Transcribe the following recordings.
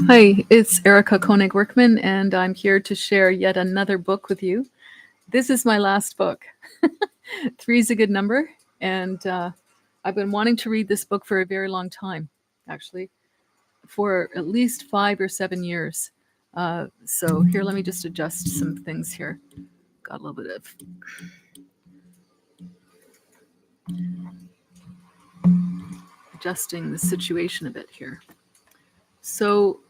Hi, it's Erica Koenig Workman, and I'm here to share yet another book with you. This is my last book. Three's a good number, and I've been wanting to read this book for a very long time, actually, for at least 5 or 7 years. So here, let me just adjust some things here. Got a little bit of adjusting the situation a bit here. So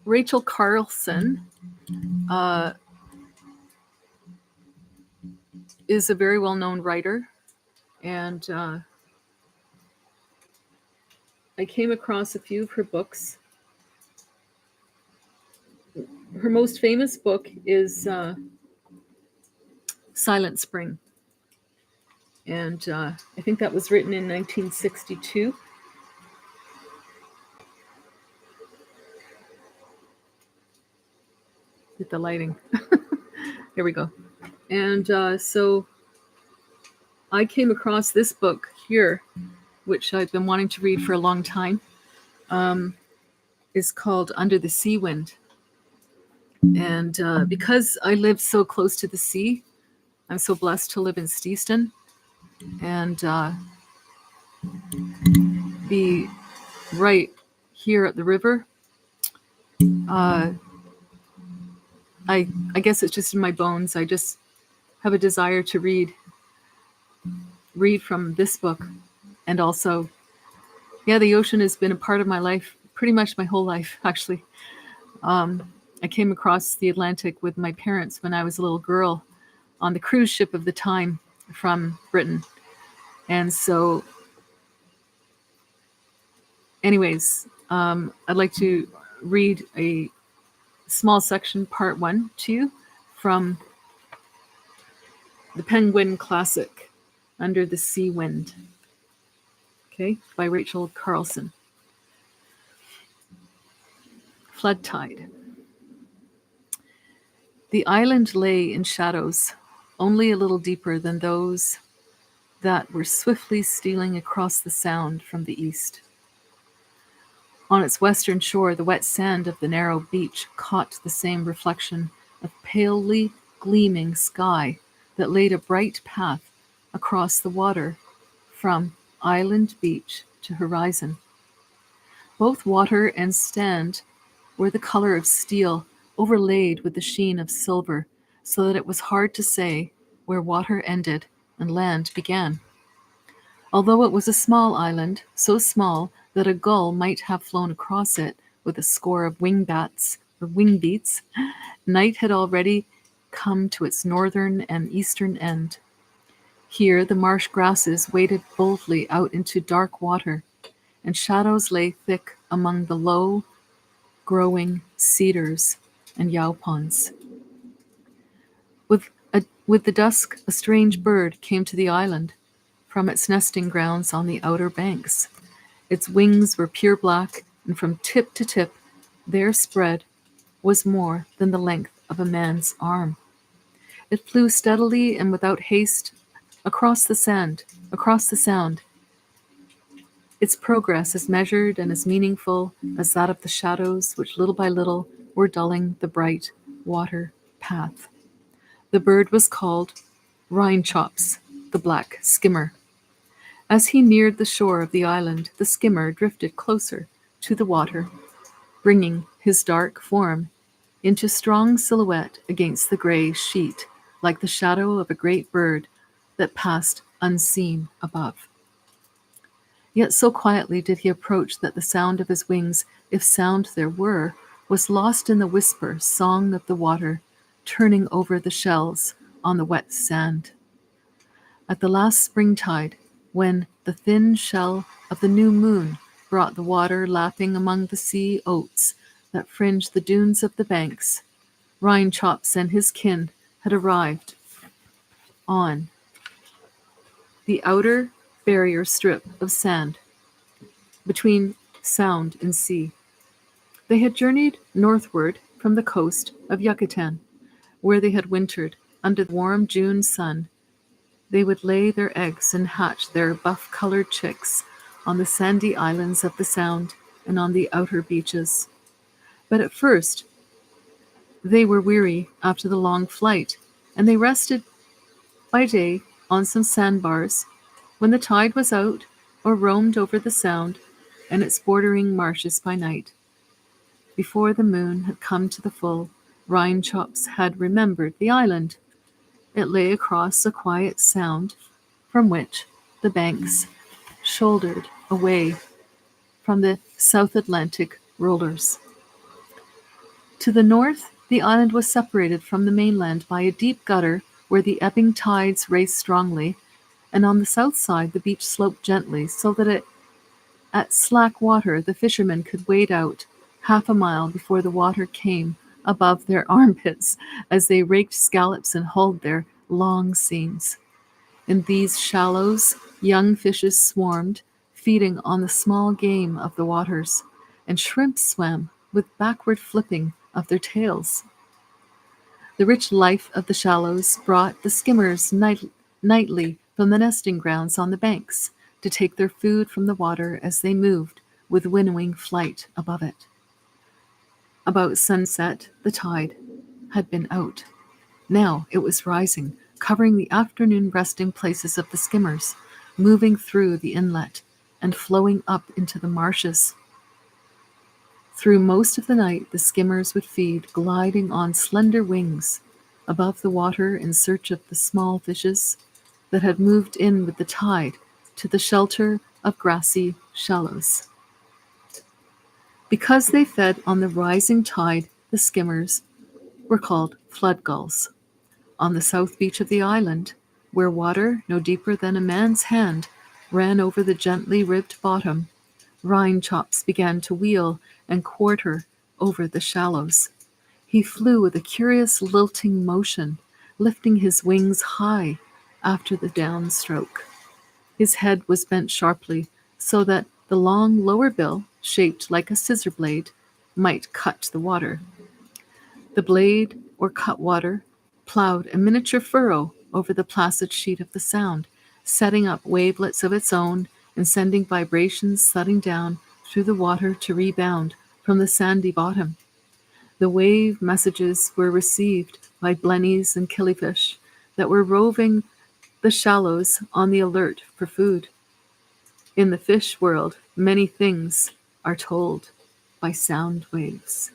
Rachel Carlson is a very well-known writer, and I came across a few of her books. Her most famous book is Silent Spring, and I think that was written in 1962. Get the lighting. Here we go. And so I came across this book here, which I've been wanting to read for a long time. Is called Under the Sea Wind. And because I live so close to the sea, I'm so blessed to live in Steeston and be right here at the river. I guess it's just in my bones. I just have a desire to read from this book. And also, the ocean has been a part of my life, pretty much my whole life, actually. I came across the Atlantic with my parents when I was a little girl on the cruise ship of the time from Britain. And so, anyways, I'd like to read a small section, part 1, to you from the Penguin Classic, Under the Sea Wind, okay, by Rachel Carlson. Flood tide. The island lay in shadows, only a little deeper than those that were swiftly stealing across the sound from the east. On its western shore, the wet sand of the narrow beach caught the same reflection of palely gleaming sky that laid a bright path across the water from island beach to horizon. Both water and sand were the color of steel, overlaid with the sheen of silver, so that it was hard to say where water ended and land began. Although it was a small island, so small that a gull might have flown across it with a score of wingbeats, night had already come to its northern and eastern end. Here the marsh grasses waded boldly out into dark water, and shadows lay thick among the low, growing cedars and yaupons. With the dusk, a strange bird came to the island from its nesting grounds on the outer banks. Its wings were pure black, and from tip to tip, their spread was more than the length of a man's arm. It flew steadily and without haste across the sound. Its progress as measured and as meaningful as that of the shadows which little by little were dulling the bright water path. The bird was called Rhine-chops, the black skimmer. As he neared the shore of the island, the skimmer drifted closer to the water, bringing his dark form into strong silhouette against the gray sheet, like the shadow of a great bird that passed unseen above. Yet so quietly did he approach that the sound of his wings, if sound there were, was lost in the whisper song of the water turning over the shells on the wet sand. At the last springtide, when the thin shell of the new moon brought the water lapping among the sea oats that fringed the dunes of the banks, Rhine-chops and his kin had arrived on the outer barrier strip of sand between sound and sea. They had journeyed northward from the coast of Yucatan, where they had wintered under the warm June sun. They would lay their eggs and hatch their buff-colored chicks on the sandy islands of the Sound and on the outer beaches. But at first they were weary after the long flight, and they rested by day on some sandbars when the tide was out, or roamed over the sound and its bordering marshes by night. Before the moon had come to the full, Rhine-Chops had remembered the island. It lay across a quiet sound from which the banks shouldered away from the South Atlantic rollers. To the north, the island was separated from the mainland by a deep gutter where the ebbing tides raced strongly, and on the south side the beach sloped gently so that at slack water the fishermen could wade out half a mile before the water came above their armpits as they raked scallops and hauled their long seams. In these shallows, young fishes swarmed, feeding on the small game of the waters, and shrimps swam with backward flipping of their tails. The rich life of the shallows brought the skimmers nightly from the nesting grounds on the banks to take their food from the water as they moved with winnowing flight above it. About sunset, the tide had been out. Now it was rising, covering the afternoon resting places of the skimmers, moving through the inlet and flowing up into the marshes. Through most of the night, the skimmers would feed, gliding on slender wings above the water in search of the small fishes that had moved in with the tide to the shelter of grassy shallows. Because they fed on the rising tide, the skimmers were called flood gulls. On the south beach of the island, where water no deeper than a man's hand ran over the gently ribbed bottom, Rhine-Chops began to wheel and quarter over the shallows. He flew with a curious lilting motion, lifting his wings high after the downstroke. His head was bent sharply so that the long lower bill, shaped like a scissor blade, might cut the water. The blade, or cutwater, plowed a miniature furrow over the placid sheet of the Sound, setting up wavelets of its own and sending vibrations thudding down through the water to rebound from the sandy bottom. The wave messages were received by blennies and killifish that were roving the shallows on the alert for food. In the fish world, many things are told by sound waves.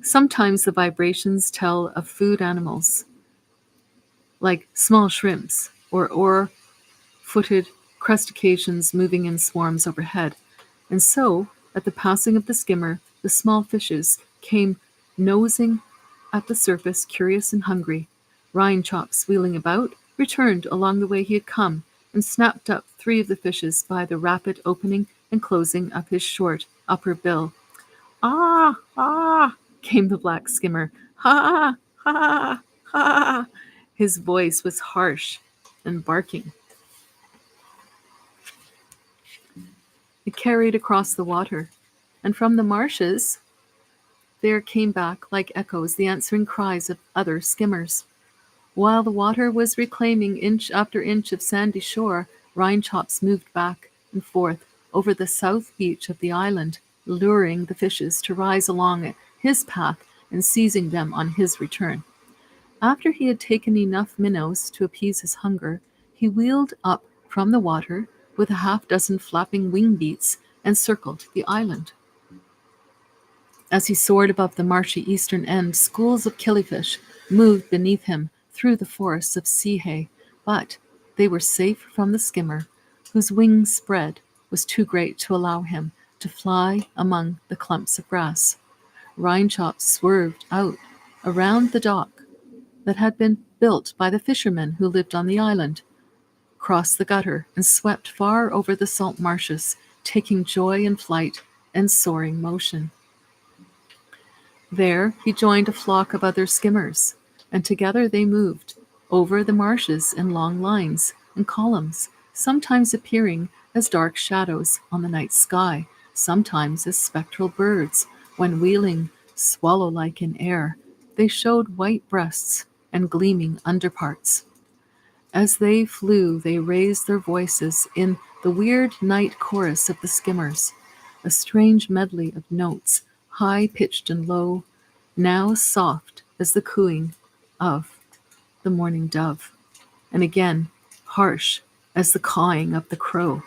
Sometimes the vibrations tell of food animals, like small shrimps or oar-footed crustaceans moving in swarms overhead. And so, at the passing of the skimmer, the small fishes came nosing at the surface, curious and hungry. Rhine-Chops, wheeling about, returned along the way he had come and snapped up 3 of the fishes by the rapid opening and closing of his short upper bill. "Ah, ah," came the black skimmer. "Ha, ha, ha." His voice was harsh and barking. It carried across the water, and from the marshes there came back like echoes the answering cries of other skimmers. While the water was reclaiming inch after inch of sandy shore, Rhine-Chops moved back and forth over the south beach of the island, luring the fishes to rise along his path and seizing them on his return. After he had taken enough minnows to appease his hunger, he wheeled up from the water with a half-dozen flapping wing beats and circled the island. As he soared above the marshy eastern end, schools of killifish moved beneath him through the forests of sea hay, but they were safe from the skimmer, whose wing spread was too great to allow him to fly among the clumps of grass. Rhine-Chops swerved out around the dock that had been built by the fishermen who lived on the island, crossed the gutter, and swept far over the salt marshes, taking joy in flight and soaring motion. There he joined a flock of other skimmers, and together they moved over the marshes in long lines and columns, sometimes appearing as dark shadows on the night sky, sometimes as spectral birds. When wheeling swallow-like in air, they showed white breasts and gleaming underparts. As they flew, they raised their voices in the weird night chorus of the skimmers, a strange medley of notes, high-pitched and low, now soft as the cooing of the morning dove, and again harsh as the cawing of the crow,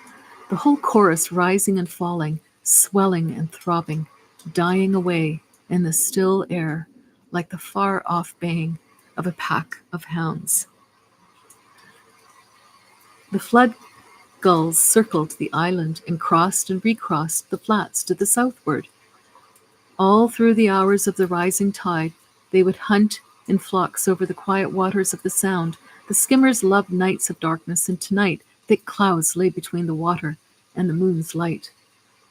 the whole chorus rising and falling, swelling and throbbing, dying away in the still air like the far-off baying of a pack of hounds. The flood gulls circled the island and crossed and recrossed the flats to the southward. All through the hours of the rising tide, they would hunt in flocks over the quiet waters of the Sound. The skimmers loved nights of darkness, and tonight thick clouds lay between the water and the moon's light.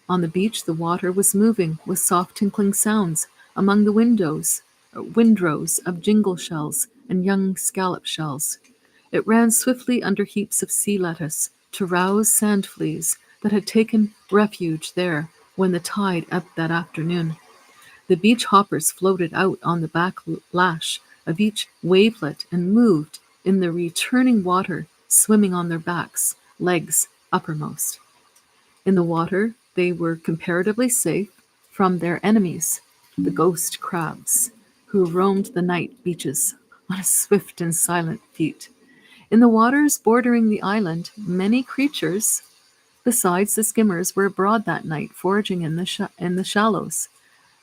On the beach, the water was moving with soft tinkling sounds among the windrows of jingle shells and young scallop shells. It ran swiftly under heaps of sea lettuce to rouse sand fleas that had taken refuge there when the tide ebbed that afternoon. The beach hoppers floated out on the backlash of each wavelet and moved in the returning water, swimming on their backs, legs uppermost. In the water, they were comparatively safe from their enemies, the ghost crabs, who roamed the night beaches on a swift and silent feet. In the waters bordering the island, many creatures, besides the skimmers, were abroad that night, foraging in the shallows.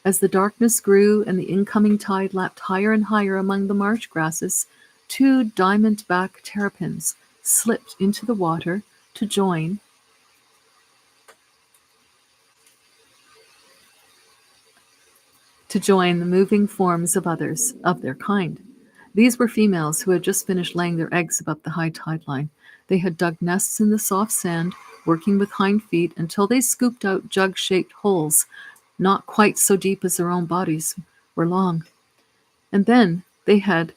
As the darkness grew and the incoming tide lapped higher and higher among the marsh grasses, 2 diamond-back terrapins slipped into the water to join the moving forms of others of their kind. These were females who had just finished laying their eggs above the high tide line. They had dug nests in the soft sand, working with hind feet until they scooped out jug-shaped holes, not quite so deep as their own bodies were long. And then they had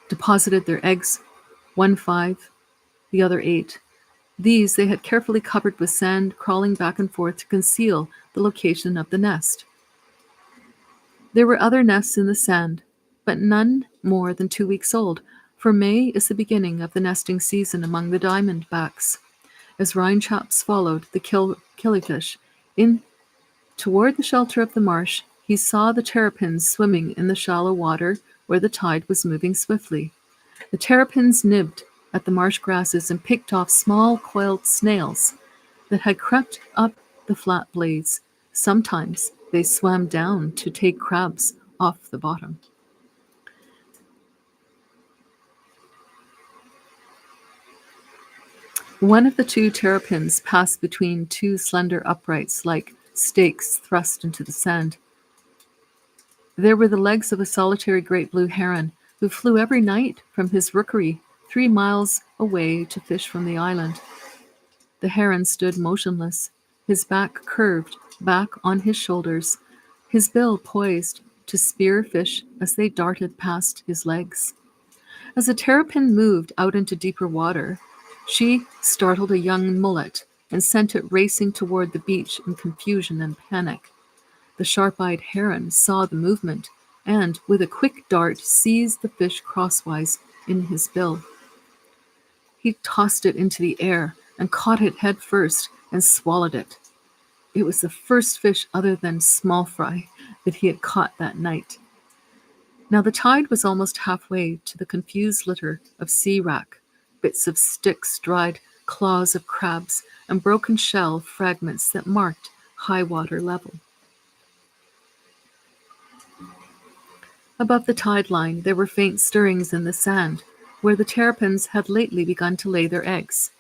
deposited their eggs, one 5, the other 8. These they had carefully covered with sand, crawling back and forth to conceal the location of the nest. There were other nests in the sand, but none more than 2 weeks old, for May is the beginning of the nesting season among the diamondbacks. As Rhine-chaps followed the killifish in toward the shelter of the marsh, he saw the terrapins swimming in the shallow water where the tide was moving swiftly. The terrapins nibbed at the marsh grasses and picked off small coiled snails that had crept up the flat blades. Sometimes they swam down to take crabs off the bottom. One of the 2 terrapins passed between 2 slender uprights like stakes thrust into the sand. There were the legs of a solitary great blue heron who flew every night from his rookery 3 miles away to fish from the island. The heron stood motionless, his back curved back on his shoulders, his bill poised to spear fish as they darted past his legs. As the terrapin moved out into deeper water, she startled a young mullet and sent it racing toward the beach in confusion and panic. The sharp-eyed heron saw the movement and, with a quick dart, seized the fish crosswise in his bill. He tossed it into the air and caught it head first and swallowed it. It was the first fish other than small fry that he had caught that night. Now the tide was almost halfway to the confused litter of sea wrack, bits of sticks, dried claws of crabs, and broken shell fragments that marked high water level. Above the tide line, there were faint stirrings in the sand, where the terrapins had lately begun to lay their eggs.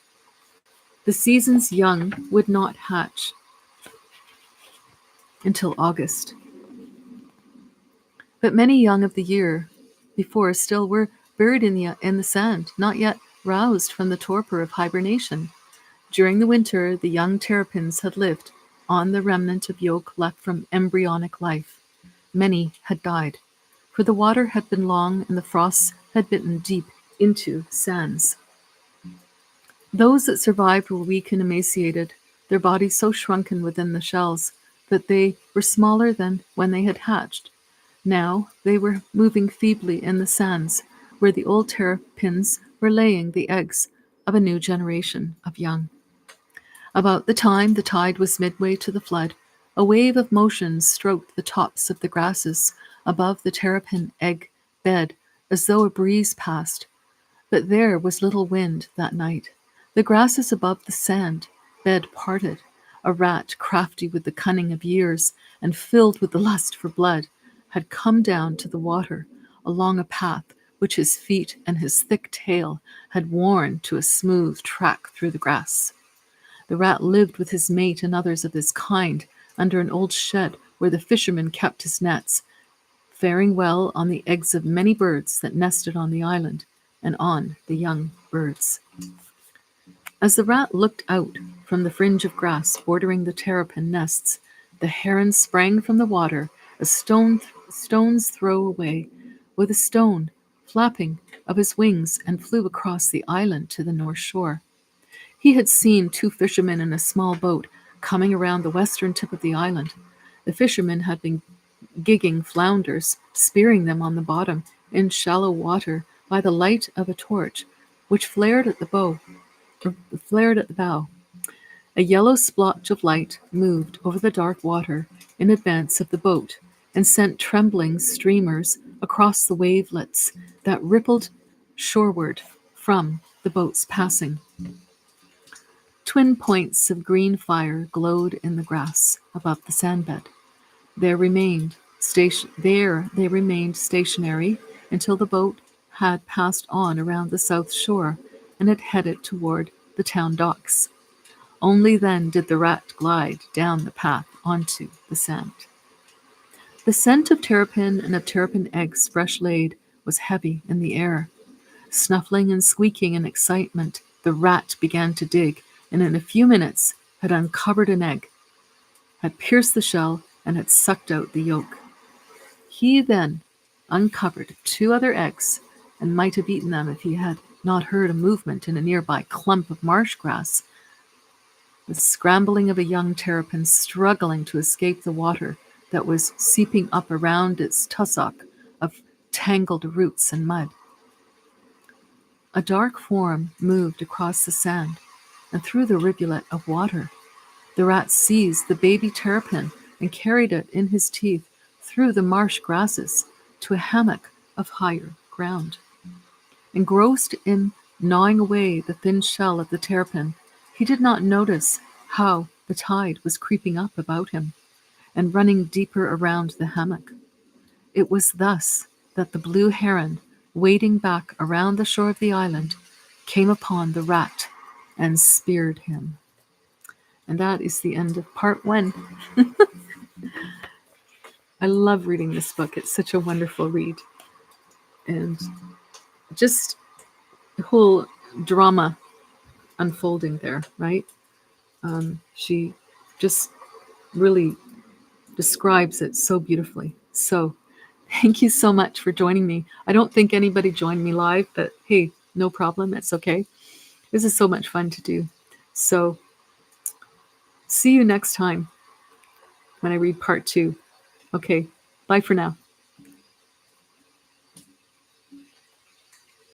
The season's young would not hatch until August. But many young of the year before still were buried in the sand, not yet roused from the torpor of hibernation. During the winter, the young terrapins had lived on the remnant of yolk left from embryonic life. Many had died, for the water had been long and the frosts had bitten deep into sands. Those that survived were weak and emaciated, their bodies so shrunken within the shells that they were smaller than when they had hatched. Now they were moving feebly in the sands, where the old terrapins were laying the eggs of a new generation of young. About the time the tide was midway to the flood, a wave of motion stroked the tops of the grasses above the terrapin egg bed as though a breeze passed. But there was little wind that night. The grasses above the sand bed parted. A rat, crafty with the cunning of years and filled with the lust for blood, had come down to the water along a path which his feet and his thick tail had worn to a smooth track through the grass. The rat lived with his mate and others of his kind under an old shed where the fisherman kept his nets, faring well on the eggs of many birds that nested on the island and on the young birds. As the rat looked out from the fringe of grass bordering the terrapin nests, the heron sprang from the water a stone's throw away, with a stone flapping of his wings, and flew across the island to the north shore. He had seen two fishermen in a small boat coming around the western tip of the island. The fishermen had been gigging flounders, spearing them on the bottom in shallow water by the light of a torch which flared at the bow. A yellow splotch of light moved over the dark water in advance of the boat and sent trembling streamers across the wavelets that rippled shoreward from the boat's passing. Twin points of green fire glowed in the grass above the sandbed. There they remained stationary until the boat had passed on around the south shore and had headed toward the town docks. Only then did the rat glide down the path onto the sand. The scent of terrapin and of terrapin eggs fresh laid was heavy in the air. Snuffling and squeaking in excitement, the rat began to dig, and in a few minutes had uncovered an egg, had pierced the shell, and had sucked out the yolk. He then uncovered two other eggs, and might have eaten them if he had not heard a movement in a nearby clump of marsh grass, the scrambling of a young terrapin struggling to escape the water that was seeping up around its tussock of tangled roots and mud. A dark form moved across the sand and through the rivulet of water. The rat seized the baby terrapin and carried it in his teeth through the marsh grasses to a hammock of higher ground. Engrossed in gnawing away the thin shell of the terrapin, he did not notice how the tide was creeping up about him and running deeper around the hammock. It was thus that the blue heron, wading back around the shore of the island, came upon the rat and speared him. And that is the end of part 1. I love reading this book. It's such a wonderful read. And just the whole drama unfolding there, right? She just really describes it so beautifully. So thank you so much for joining me. I don't think anybody joined me live, but hey, no problem. It's okay. This is so much fun to do. So see you next time when I read part 2. Okay, bye for now.